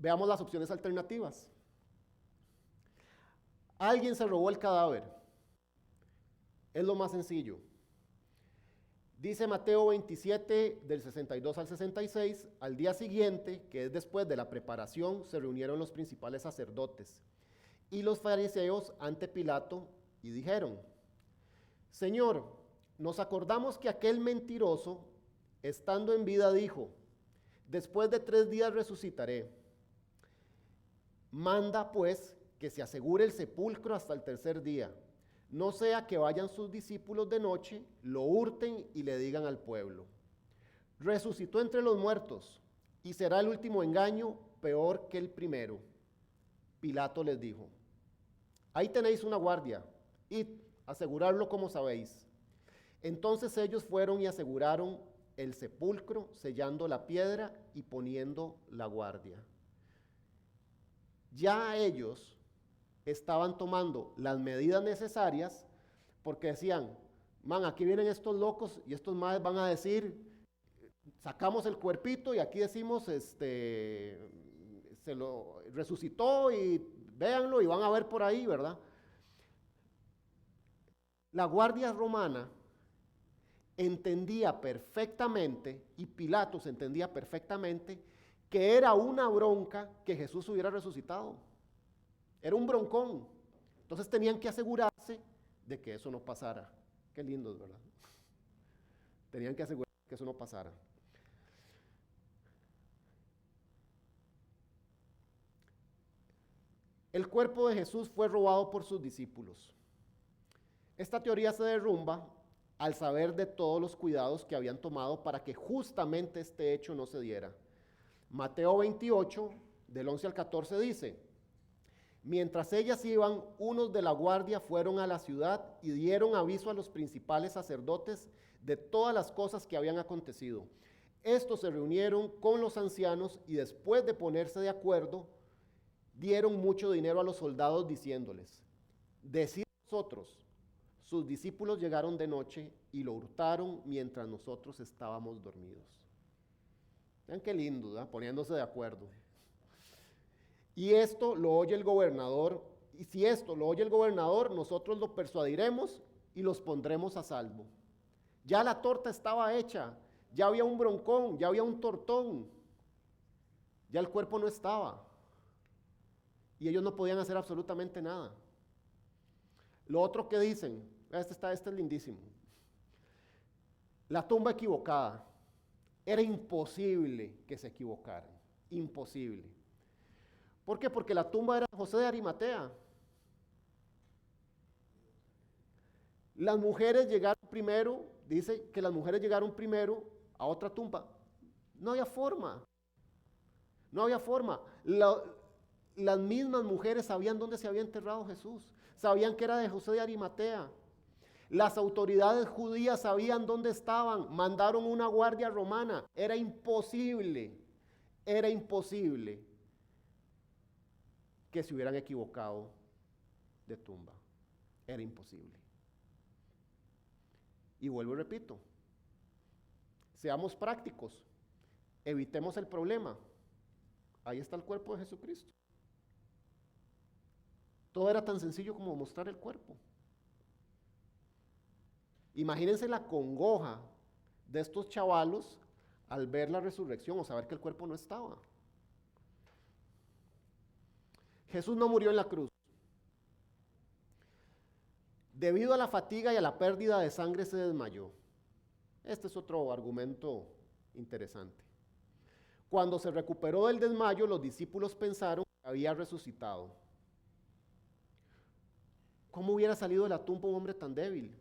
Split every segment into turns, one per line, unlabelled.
Veamos las opciones alternativas. Alguien se robó el cadáver. Es lo más sencillo. Dice Mateo 27, del 62 al 66, al día siguiente, que es después de la preparación, se reunieron los principales sacerdotes y los fariseos ante Pilato y dijeron: Señor, nos acordamos que aquel mentiroso, estando en vida, dijo: después de 3 días resucitaré. Manda pues que se asegure el sepulcro hasta el tercer día, no sea que vayan sus discípulos de noche, lo hurten y le digan al pueblo: resucitó entre los muertos, y será el último engaño peor que el primero. Pilato les dijo: ahí tenéis una guardia, id, asegurarlo como sabéis. Entonces ellos fueron y aseguraron el sepulcro, sellando la piedra y poniendo la guardia. Ya ellos estaban tomando las medidas necesarias, porque decían: man, aquí vienen estos locos y estos madres van a decir, sacamos el cuerpito y aquí decimos, se lo resucitó y véanlo y van a ver por ahí, ¿verdad? La guardia romana entendía perfectamente, y Pilatos entendía perfectamente, que era una bronca que Jesús hubiera resucitado. Era un broncón. Entonces tenían que asegurarse de que eso no pasara. Qué lindo, ¿verdad? Tenían que asegurarse que eso no pasara. El cuerpo de Jesús fue robado por sus discípulos. Esta teoría se derrumba al saber de todos los cuidados que habían tomado para que justamente este hecho no se diera. Mateo 28, del 11 al 14 dice: mientras ellas iban, unos de la guardia fueron a la ciudad y dieron aviso a los principales sacerdotes de todas las cosas que habían acontecido. Estos se reunieron con los ancianos y después de ponerse de acuerdo, dieron mucho dinero a los soldados diciéndoles: decid vosotros, sus discípulos llegaron de noche y lo hurtaron mientras nosotros estábamos dormidos. Vean qué lindo, ¿verdad? Poniéndose de acuerdo. Y esto lo oye el gobernador, y si esto lo oye el gobernador, nosotros lo persuadiremos y los pondremos a salvo. Ya la torta estaba hecha, ya había un broncón, ya había un tortón, ya el cuerpo no estaba. Y ellos no podían hacer absolutamente nada. Lo otro que dicen, este es lindísimo. La tumba equivocada. Era imposible que se equivocaran, imposible. ¿Por qué? Porque la tumba era José de Arimatea. Las mujeres llegaron primero, dice que las mujeres llegaron primero a otra tumba. No había forma. No había forma. Las mismas mujeres sabían dónde se había enterrado Jesús. Sabían que era de José de Arimatea. Las autoridades judías sabían dónde estaban. Mandaron una guardia romana. Era imposible que se hubieran equivocado de tumba. Era imposible. Y vuelvo y repito, seamos prácticos, evitemos el problema. Ahí está el cuerpo de Jesucristo. Todo era tan sencillo como mostrar el cuerpo. Imagínense la congoja de estos chavalos al ver la resurrección o saber que el cuerpo no estaba. Jesús no murió en la cruz. Debido a la fatiga y a la pérdida de sangre se desmayó. Este es otro argumento interesante. Cuando se recuperó del desmayo, los discípulos pensaron que había resucitado. ¿Cómo hubiera salido de la tumba un hombre tan débil?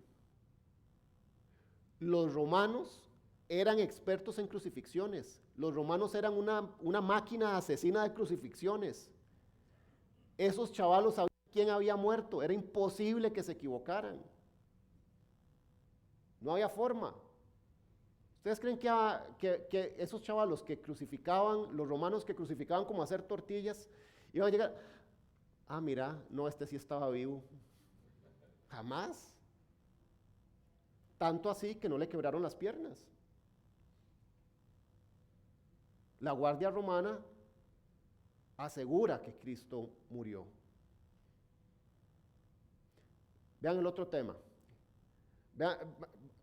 Los romanos eran expertos en crucifixiones. Los romanos eran una máquina asesina de crucifixiones. Esos chavalos sabían quién había muerto. Era imposible que se equivocaran. No había forma. ¿Ustedes creen que esos chavalos que crucificaban, los romanos que crucificaban como hacer tortillas, iban a llegar? Ah, mira, no, este sí estaba vivo. Jamás. Tanto así que no le quebraron las piernas. La guardia romana asegura que Cristo murió. Vean el otro tema. Vean,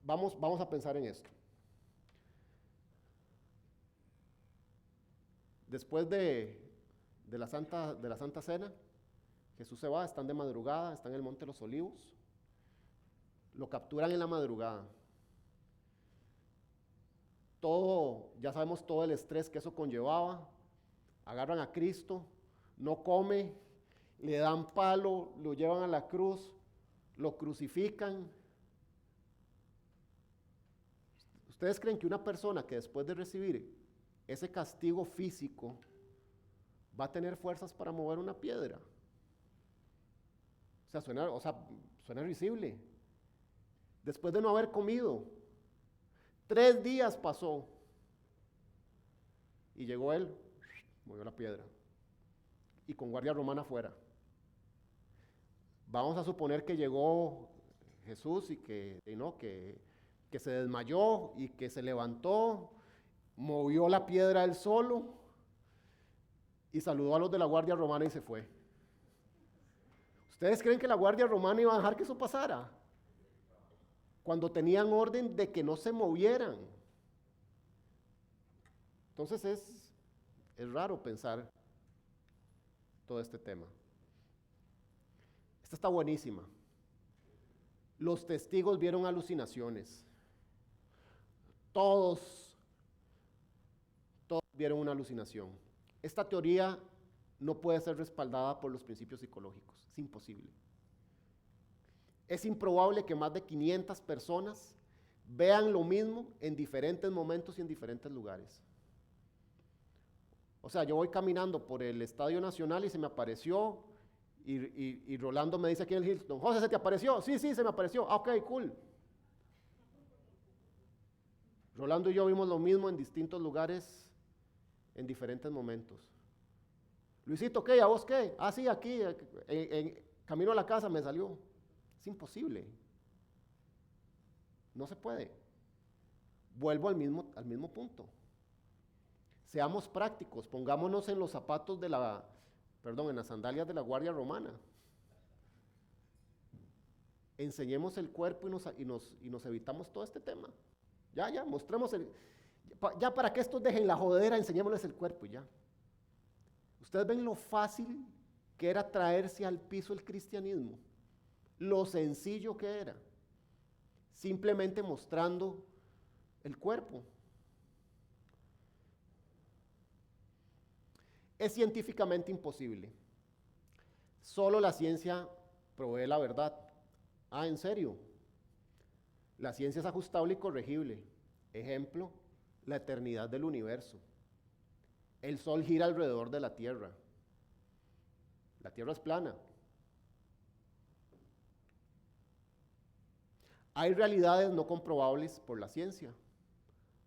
vamos a pensar en esto. Después de la Santa Cena, Jesús se va, están de madrugada, están en el Monte de los Olivos, lo capturan en la madrugada. Ya sabemos todo el estrés que eso conllevaba. Agarran a Cristo, no come, le dan palo, lo llevan a la cruz, lo crucifican. ¿Ustedes creen que una persona que después de recibir ese castigo físico va a tener fuerzas para mover una piedra? Suena risible. Después de no haber comido, 3 días pasó y llegó él, movió la piedra y con guardia romana afuera. Vamos a suponer que llegó Jesús y que se desmayó y que se levantó, movió la piedra él solo y saludó a los de la guardia romana y se fue. ¿Ustedes creen que la guardia romana iba a dejar que eso pasara? Cuando tenían orden de que no se movieran. Entonces es raro pensar todo este tema. Esta está buenísima. Los testigos vieron alucinaciones. Todos vieron una alucinación. Esta teoría no puede ser respaldada por los principios psicológicos. Es imposible. Es improbable que más de 500 personas vean lo mismo en diferentes momentos y en diferentes lugares. O sea, yo voy caminando por el Estadio Nacional y se me apareció, y Rolando me dice aquí en el Hilton, José, ¿se te apareció? Sí, se me apareció. Ah, ok, cool. Rolando y yo vimos lo mismo en distintos lugares, en diferentes momentos. Luisito, ¿qué? ¿A vos qué? Ah, sí, aquí, en camino a la casa me salió. Es imposible. No se puede. Vuelvo al mismo punto. Seamos prácticos, pongámonos en los zapatos en las sandalias de la guardia romana. Enseñemos el cuerpo y nos evitamos todo este tema. Ya, mostremos ya para que estos dejen la jodera, enseñémosles el cuerpo y ya. Ustedes ven lo fácil que era traerse al piso el cristianismo, lo sencillo que era, simplemente mostrando el cuerpo. Es científicamente imposible. Solo la ciencia provee la verdad. Ah, ¿en serio? La ciencia es ajustable y corregible. Ejemplo, la eternidad del universo. El Sol gira alrededor de la Tierra. La Tierra es plana. Hay realidades no comprobables por la ciencia,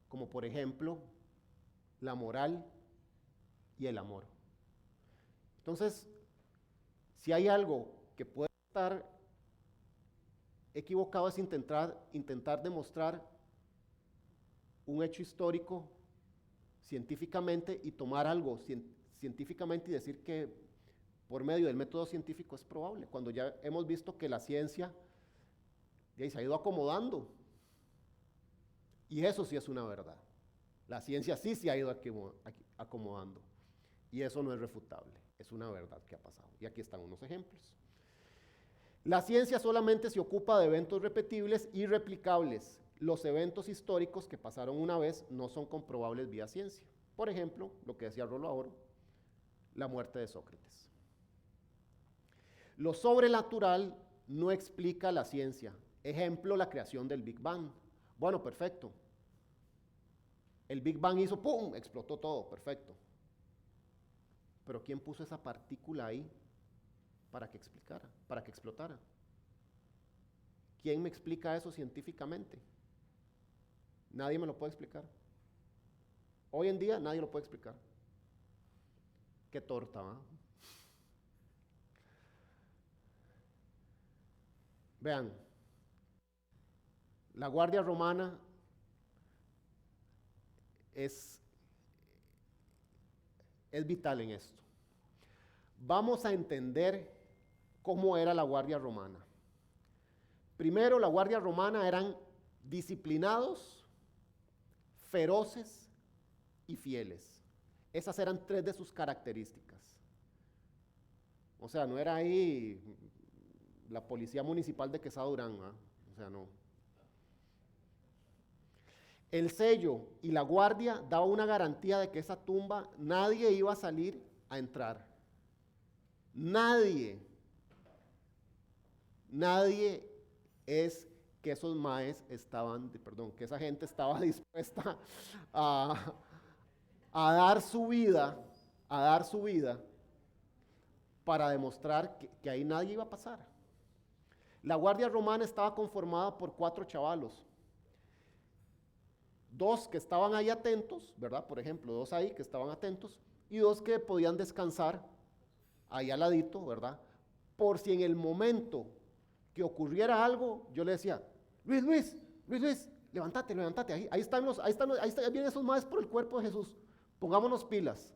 como por ejemplo la moral y el amor. Entonces, si hay algo que puede estar equivocado es intentar demostrar un hecho histórico científicamente y tomar algo científicamente y decir que por medio del método científico es probable, cuando ya hemos visto que la ciencia se ha ido acomodando. Y eso sí es una verdad. La ciencia sí se ha ido acomodando. Y eso no es refutable, es una verdad que ha pasado. Y aquí están unos ejemplos. La ciencia solamente se ocupa de eventos repetibles y replicables. Los eventos históricos que pasaron una vez no son comprobables vía ciencia. Por ejemplo, lo que decía Rollo ahora, la muerte de Sócrates. Lo sobrenatural no explica la ciencia. Ejemplo, la creación del Big Bang. Bueno, perfecto. El Big Bang hizo ¡pum! Explotó todo, perfecto. Pero ¿quién puso esa partícula ahí para que explotara? ¿Quién me explica eso científicamente? Nadie me lo puede explicar. Hoy en día nadie lo puede explicar. Qué torta, ¿va? Vean, la Guardia Romana es vital en esto. Vamos a entender cómo era la Guardia Romana. Primero, la Guardia Romana eran disciplinados, feroces y fieles. Esas eran tres de sus características. O sea, no era ahí la policía municipal de Quesada Durán, ¿eh? O sea, no. El sello y la guardia daba una garantía de que esa tumba nadie iba a salir a entrar. Nadie. Nadie es que esos maes estaban, perdón, que esa gente estaba dispuesta a, a dar su vida, para demostrar que ahí nadie iba a pasar. La Guardia Romana estaba conformada por 4 chavalos. 2 que estaban ahí atentos, ¿verdad? Por ejemplo, 2 ahí que estaban atentos y 2 que podían descansar ahí al ladito, ¿verdad? Por si en el momento que ocurriera algo, yo le decía, Luis, levántate, ahí vienen esos maes por el cuerpo de Jesús, pongámonos pilas.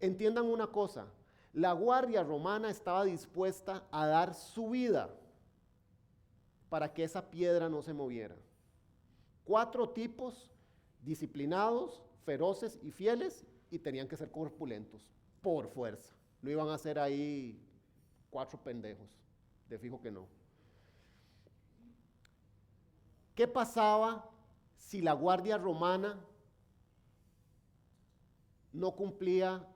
Entiendan una cosa, la Guardia Romana estaba dispuesta a dar su vida para que esa piedra no se moviera. 4 tipos disciplinados, feroces y fieles, y tenían que ser corpulentos, por fuerza. No iban a ser ahí 4 pendejos, de fijo que no. ¿Qué pasaba si la Guardia Romana no cumplía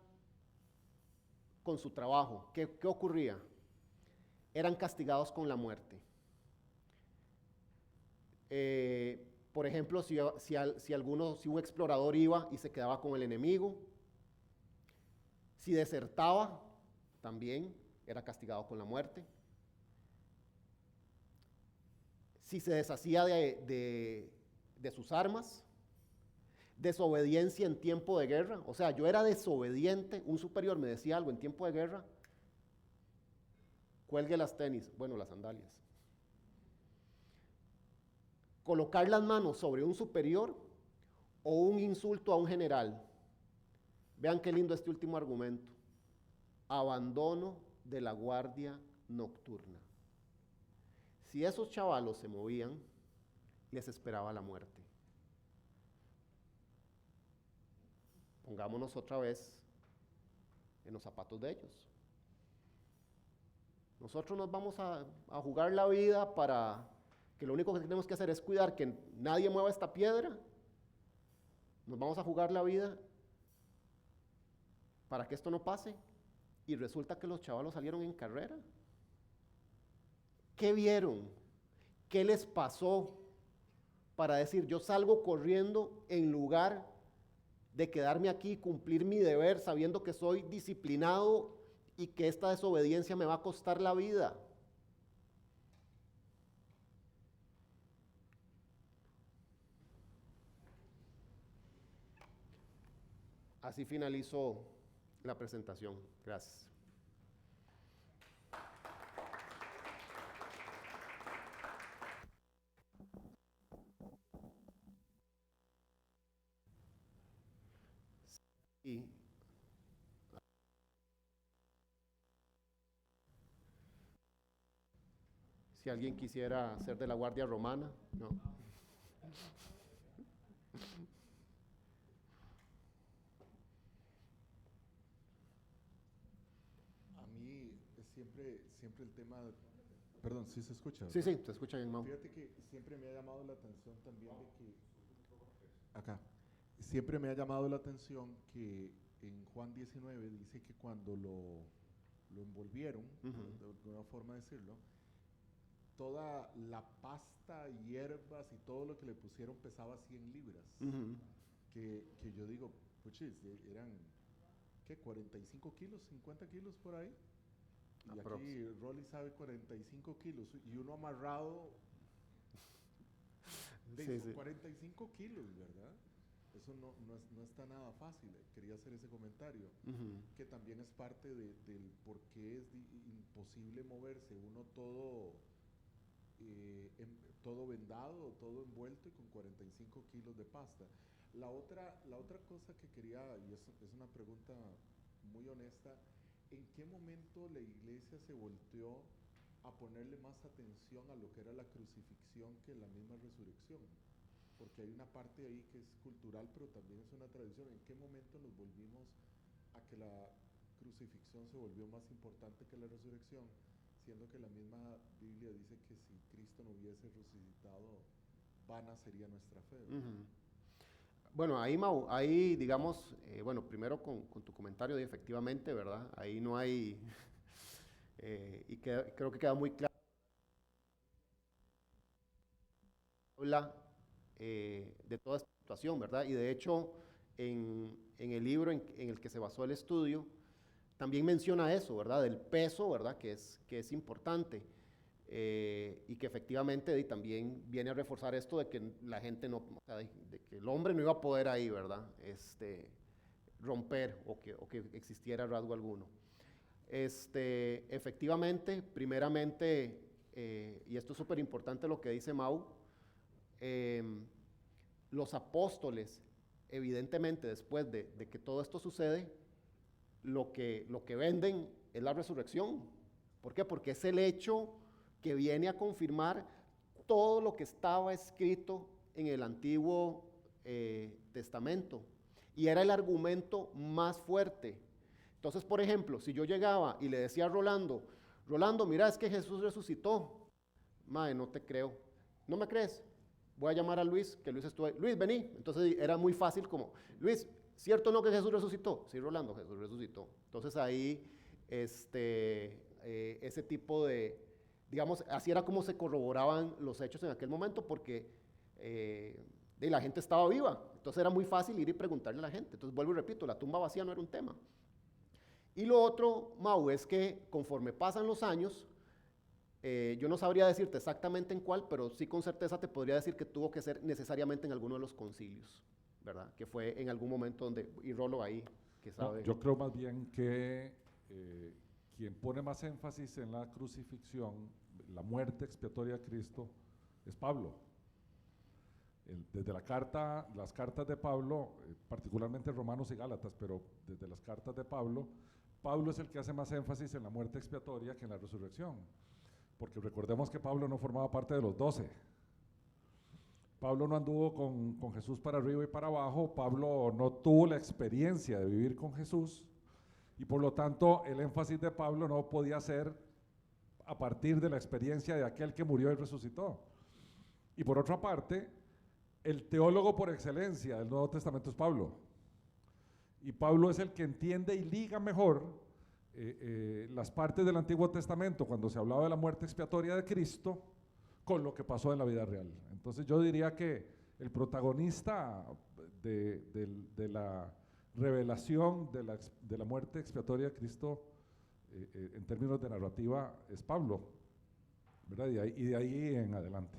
con su trabajo? ¿Qué ocurría? Eran castigados con la muerte. Por ejemplo, si un explorador iba y se quedaba con el enemigo, si desertaba, también era castigado con la muerte. Si se deshacía de sus armas, desobediencia en tiempo de guerra, o sea, yo era desobediente, un superior me decía algo en tiempo de guerra, cuelgue las tenis, bueno, las sandalias. Colocar las manos sobre un superior o un insulto a un general. Vean qué lindo este último argumento. Abandono de la guardia nocturna. Si esos chavalos se movían, les esperaba la muerte. Pongámonos otra vez en los zapatos de ellos. Nosotros nos vamos a jugar la vida para que lo único que tenemos que hacer es cuidar que nadie mueva esta piedra. Nos vamos a jugar la vida para que esto no pase. Y resulta que los chavalos salieron en carrera. ¿Qué vieron? ¿Qué les pasó para decir, yo salgo corriendo en lugar de quedarme aquí y cumplir mi deber sabiendo que soy disciplinado y que esta desobediencia me va a costar la vida? Así finalizo la presentación. Gracias. Y si alguien quisiera ser de la Guardia Romana, no.
A mí siempre el tema, perdón, ¿sí se escucha?
Sí, te escucha bien, Mau.
Fíjate que siempre me ha llamado la atención también de que, acá, siempre me ha llamado la atención que en Juan 19 dice que cuando lo envolvieron, de alguna forma decirlo, toda la pasta, hierbas y todo lo que le pusieron pesaba 100 libras. Que yo digo, puchis, eran, ¿qué? 45 kilos, 50 kilos por ahí. Y aquí Rolly sabe 45 kilos y uno amarrado de 45 kilos, ¿verdad? Eso no está nada fácil. Quería hacer ese comentario, que también es parte del por qué es imposible moverse. Uno todo vendado, todo envuelto y con 45 kilos de pasta. La otra cosa que quería, y es una pregunta muy honesta, ¿En qué momento la iglesia se volteó a ponerle más atención a lo que era la crucifixión que la misma resurrección? Porque hay una parte ahí que es cultural, pero también es una tradición. ¿En qué momento nos volvimos a que la crucifixión se volvió más importante que la resurrección, siendo que la misma Biblia dice que si Cristo no hubiese resucitado, vana sería nuestra fe?
Bueno, ahí, Mau, ahí digamos, bueno, primero con tu comentario, efectivamente, ¿verdad? Ahí no hay, y creo que queda muy claro, habla de toda esta situación, ¿verdad? Y de hecho, en el libro en el que se basó el estudio, también menciona eso, ¿verdad? Del peso, ¿verdad? Que es importante. Y que efectivamente también viene a reforzar esto de que la gente no, o sea, de que el hombre no iba a poder ahí, ¿verdad? Romper o que existiera rasgo alguno. Efectivamente, primeramente, y esto es súper importante lo que dice Mau, los apóstoles, evidentemente, después de que todo esto sucede, lo que venden es la resurrección. ¿Por qué? Porque es el hecho que viene a confirmar todo lo que estaba escrito en el Antiguo Testamento. Y era el argumento más fuerte. Entonces, por ejemplo, si yo llegaba y le decía a Rolando, mira, es que Jesús resucitó. Mae, no te creo. ¿No me crees? Voy a llamar a Luis, que Luis estuvo ahí. Luis, vení. Entonces era muy fácil como, Luis, ¿cierto o no que Jesús resucitó? Sí, Rolando, Jesús resucitó. Entonces ahí, ese tipo de, digamos, así era como se corroboraban los hechos en aquel momento, porque la gente estaba viva. Entonces era muy fácil ir y preguntarle a la gente. Entonces vuelvo y repito, la tumba vacía no era un tema. Y lo otro, Mau, es que conforme pasan los años, yo no sabría decirte exactamente en cuál, pero sí con certeza te podría decir que tuvo que ser necesariamente en alguno de los concilios, ¿verdad? Que fue en algún momento donde, y Rolo ahí, que sabe.
No, yo creo más bien que quien pone más énfasis en la crucifixión, la muerte expiatoria de Cristo, es Pablo. Desde las cartas de Pablo, particularmente Romanos y Gálatas, pero desde las cartas de Pablo, Pablo es el que hace más énfasis en la muerte expiatoria que en la resurrección. Porque recordemos que Pablo no formaba parte de los 12. Pablo no anduvo con Jesús para arriba y para abajo. Pablo no tuvo la experiencia de vivir con Jesús. Y por lo tanto, el énfasis de Pablo no podía ser a partir de la experiencia de aquel que murió y resucitó. Y por otra parte, el teólogo por excelencia del Nuevo Testamento es Pablo. Y Pablo es el que entiende y liga mejor las partes del Antiguo Testamento cuando se hablaba de la muerte expiatoria de Cristo con lo que pasó en la vida real. Entonces yo diría que el protagonista de la revelación de la muerte expiatoria de Cristo en términos de narrativa es Pablo, ¿verdad? Y de ahí en adelante.